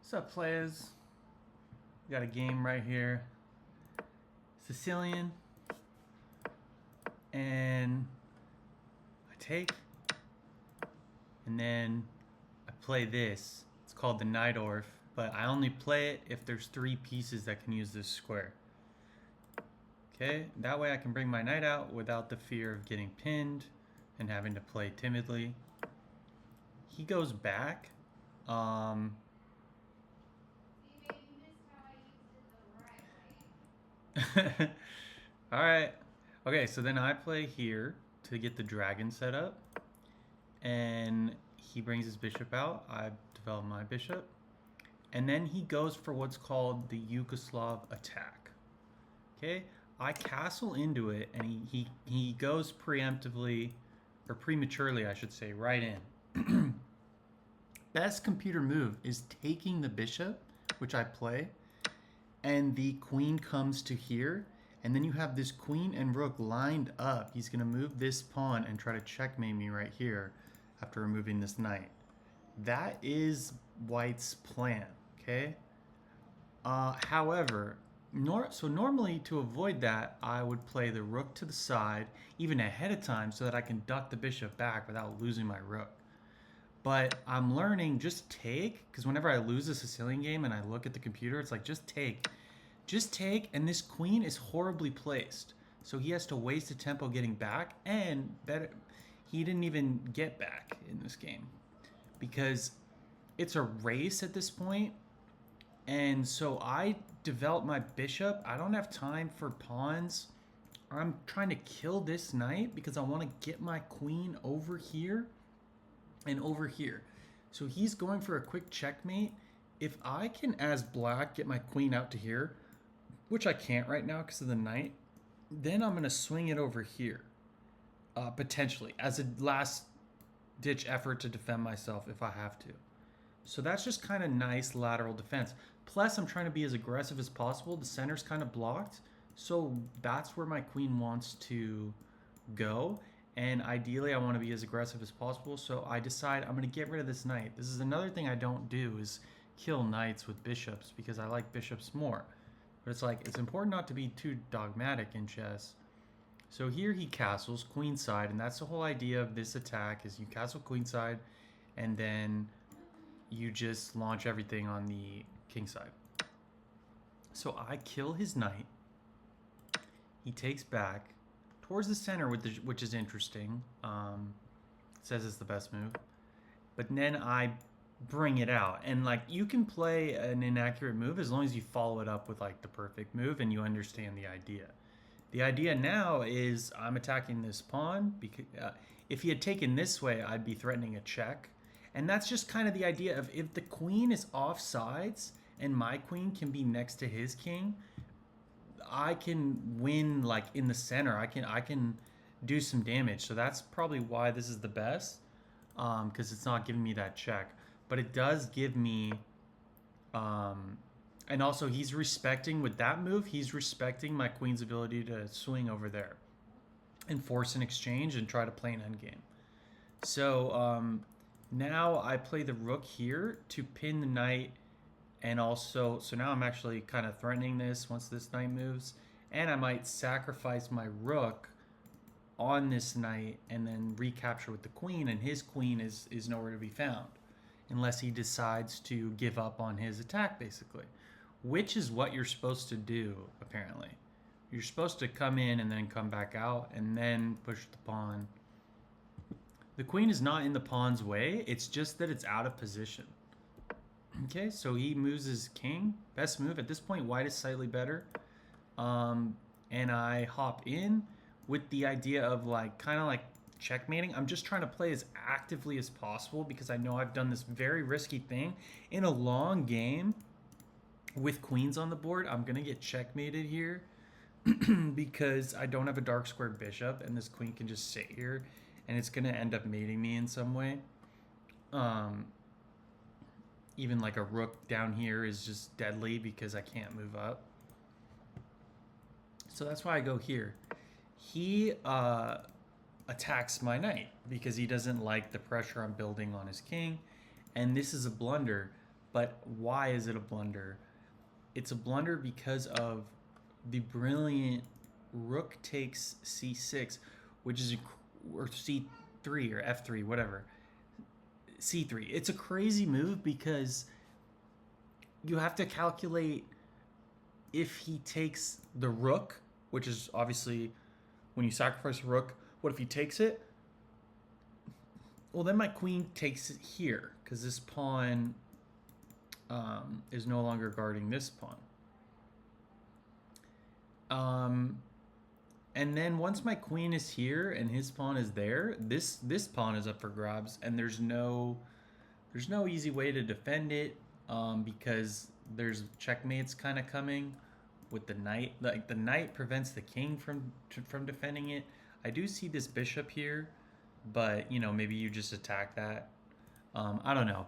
What's up, players? We got a game right here. Sicilian. And I take. And then I play this. It's called the Knight Orf, but I only play it if there's 3 pieces that can use this square. Okay, that way I can bring my knight out without the fear of getting pinned and having to play timidly. He goes back. Alright. Okay, so then I play here to get the dragon set up. And he brings his bishop out. I develop my bishop. And then he goes for what's called the Yugoslav attack. Okay, I castle into it, and he goes preemptively, or prematurely, I should say, right in. Best computer move is taking the bishop, which I play, and the queen comes to here, and then you have this queen and rook lined up. He's going to move this pawn and try to checkmate me right here after removing this knight. That is white's plan, okay? However, normally to avoid that, I would play the rook to the side, even ahead of time, so that I can duck the bishop back without losing my rook. But I'm learning just take, because whenever I lose a Sicilian game and I look at the computer, it's like just take. Just take, and this queen is horribly placed. So he has to waste a tempo getting back, and better, he didn't even get back in this game. Because it's a race at this point, and so I develop my bishop. I don't have time for pawns. I'm trying to kill this knight because I want to get my queen over here and over here. So he's going for a quick checkmate. If I can, as black, get my queen out to here, which I can't right now because of the knight, then I'm going to swing it over here, potentially, as a last-ditch effort to defend myself if I have to. So that's just kind of nice lateral defense. Plus, I'm trying to be as aggressive as possible. The center's kind of blocked, so that's where my queen wants to go. And ideally, I want to be as aggressive as possible, so I decide I'm going to get rid of this knight. This is another thing I don't do, is kill knights with bishops, because I like bishops more. But it's like, it's important not to be too dogmatic in chess. So here he castles queenside, and that's the whole idea of this attack, is you castle queenside, and then you just launch everything on the king side. So I kill his knight. He takes back towards the center, which is interesting. It says it's the best move. But then I bring it out. And like, you can play an inaccurate move as long as you follow it up with like the perfect move and you understand the idea. The idea now is I'm attacking this pawn, because if he had taken this way, I'd be threatening a check. And that's just kind of the idea of, if the queen is off sides and my queen can be next to his king, I can win like in the center. I can do some damage. So that's probably why this is the best, because it's not giving me that check. But it does give me, and also he's respecting, with that move, he's respecting my queen's ability to swing over there and force an exchange and try to play an endgame. So now I play the rook here to pin the knight, and also, so now I'm actually kind of threatening this once this knight moves, and I might sacrifice my rook on this knight and then recapture with the queen, and his queen is nowhere to be found unless he decides to give up on his attack, basically, which is what you're supposed to do, apparently. You're supposed to come in and then come back out and then push the pawn. The queen is not in the pawn's way, it's just that it's out of position. Okay, so he moves his king. Best move. At this point, white is slightly better. And I hop in with the idea of like, kind of like checkmating. I'm just trying to play as actively as possible because I know I've done this very risky thing. In a long game with queens on the board, I'm going to get checkmated here because I don't have a dark square bishop, and this queen can just sit here and it's going to end up mating me in some way. Even like a rook down here is just deadly because I can't move up. So that's why I go here. He attacks my knight because he doesn't like the pressure I'm building on his king. And this is a blunder. But why is it a blunder? It's a blunder because of the brilliant rook takes c6, which is, or c3 or f3, whatever. c3. It's a crazy move because you have to calculate if he takes the rook, which is obviously when you sacrifice a rook, what if he takes it? Well, then my queen takes it here because this pawn is no longer guarding this pawn. And then once my queen is here and his pawn is there, this pawn is up for grabs, and there's no easy way to defend it because there's checkmates kind of coming with the knight. Like the knight prevents the king from defending it. I do see this bishop here, but you know, maybe you just attack that. I don't know,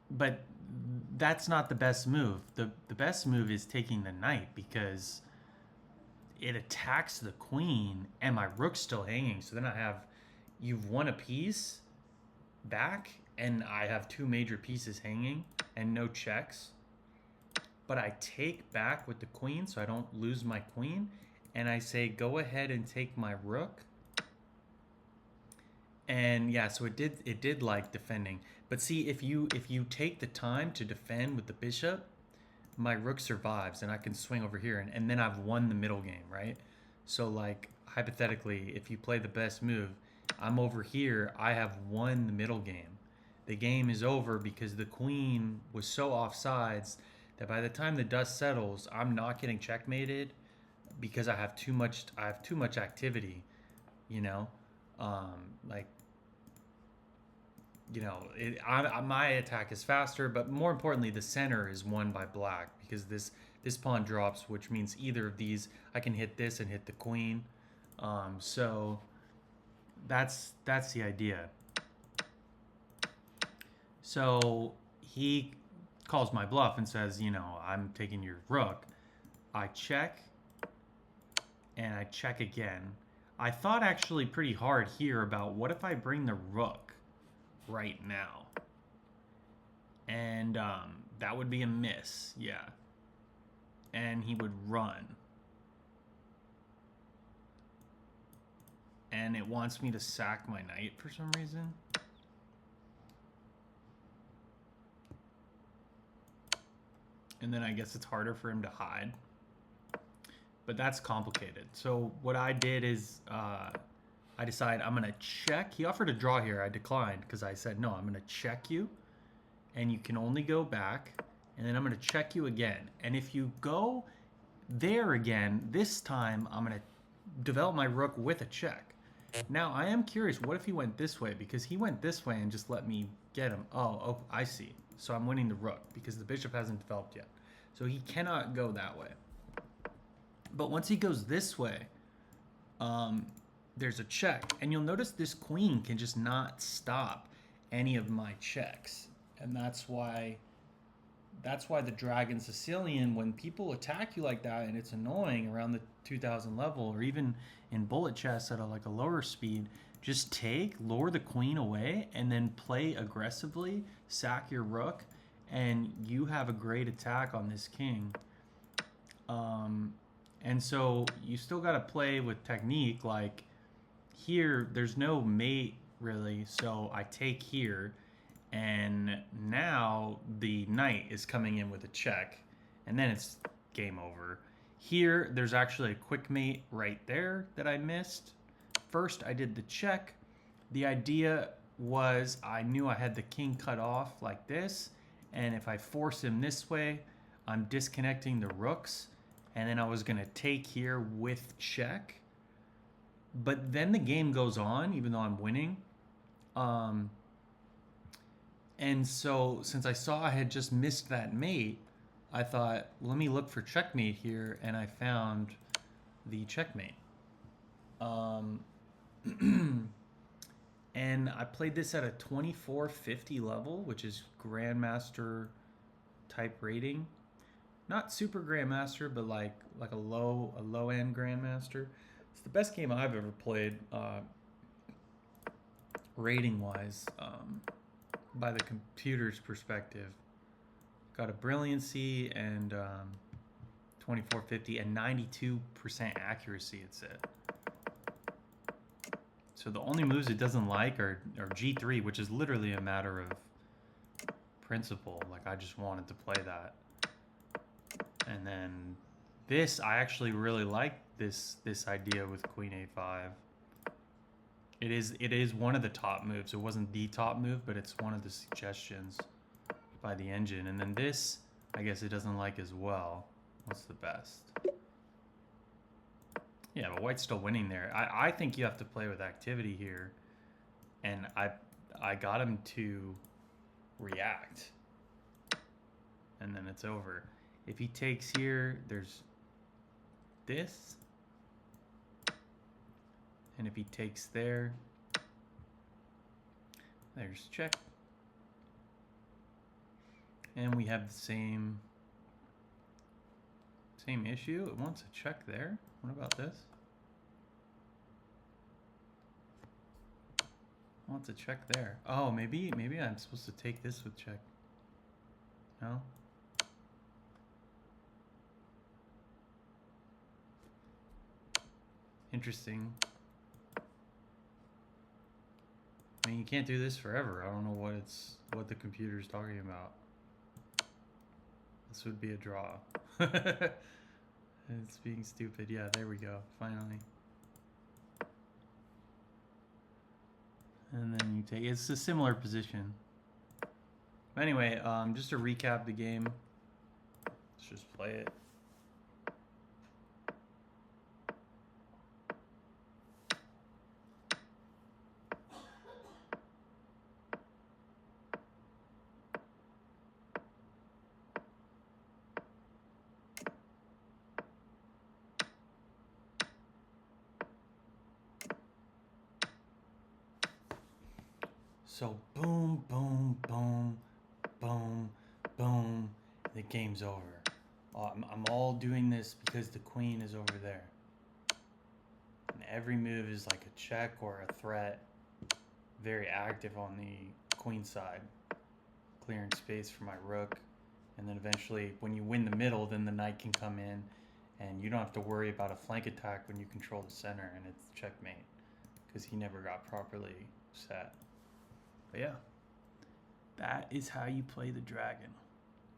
but that's not the best move. The best move is taking the knight because it attacks the queen and my rook's still hanging. So then you've won a piece back and I have two major pieces hanging and no checks. But I take back with the queen so I don't lose my queen, and I say go ahead and take my rook. And yeah, so it did like defending. But see, if you take the time to defend with the bishop, my rook survives and I can swing over here, and then I've won the middle game, right? So like hypothetically, if you play the best move, I'm over here, I have won the middle game. The game is over because the queen was so offsides that by the time the dust settles, I'm not getting checkmated because I have too much activity, you know? Like, you know, my attack is faster, but more importantly, the center is won by black because this pawn drops, which means either of these, I can hit this and hit the queen. So that's the idea. So he calls my bluff and says, you know, I'm taking your rook. I check, and I check again. I thought actually pretty hard here about what if I bring the rook right now? And that would be a miss, yeah. And he would run. And it wants me to sack my knight for some reason. And then I guess it's harder for him to hide. But that's complicated. So what I did is I decided I'm going to check. He offered a draw here. I declined because I said, no, I'm going to check you. And you can only go back. And then I'm going to check you again. And if you go there again, this time I'm going to develop my rook with a check. Now, I am curious, what if he went this way? Because he went this way and just let me get him. Oh, I see. So I'm winning the rook because the bishop hasn't developed yet. So he cannot go that way. But once he goes this way, there's a check. And you'll notice this queen can just not stop any of my checks. And that's why the Dragon Sicilian, when people attack you like that and it's annoying around the 2000 level, or even in bullet chess at a lower speed, just lower the queen away and then play aggressively, sack your rook, and you have a great attack on this king. And so you still got to play with technique. Like here, there's no mate really, so I take here, and now the knight is coming in with a check, and then it's game over. Here, there's actually a quick mate right there that I missed. First, I did the check. The idea was I knew I had the king cut off like this, and if I force him this way, I'm disconnecting the rooks, and then I was going to take here with check. But then the game goes on, even though I'm winning. And so since I saw I had just missed that mate, I thought, let me look for checkmate here, and I found the checkmate. And I played this at a 2450 level, which is Grandmaster type rating. Not super Grandmaster, but like a low end Grandmaster. It's the best game I've ever played, rating wise. by the computer's perspective. Got a brilliancy and 2450 and 92% accuracy, it said. So the only moves it doesn't like are G3, which is literally a matter of principle. Like, I just wanted to play that. And then this, I actually really like this idea with Queen A5. It is one of the top moves. It wasn't the top move, but it's one of the suggestions by the engine. And then this, I guess it doesn't like as well. What's the best? Yeah, but white's still winning there. I think you have to play with activity here. And I got him to react. And then it's over. If he takes here, there's this. And if he takes there, there's check. And we have the same issue. It wants a check there. What about this? It wants a check there. Oh, maybe I'm supposed to take this with check. No? Interesting. I mean, you can't do this forever. I don't know what the computer's talking about. This would be a draw. It's being stupid. Yeah, there we go. Finally. And then you take... It's a similar position. But anyway, just to recap the game. Let's just play it. So boom, boom, boom, boom, boom, the game's over. I'm all doing this because the queen is over there. And every move is like a check or a threat. Very active on the queen side. Clearing space for my rook. And then eventually, when you win the middle, then the knight can come in. And you don't have to worry about a flank attack when you control the center. And it's checkmate. Because he never got properly set. But yeah, that is how you play the dragon.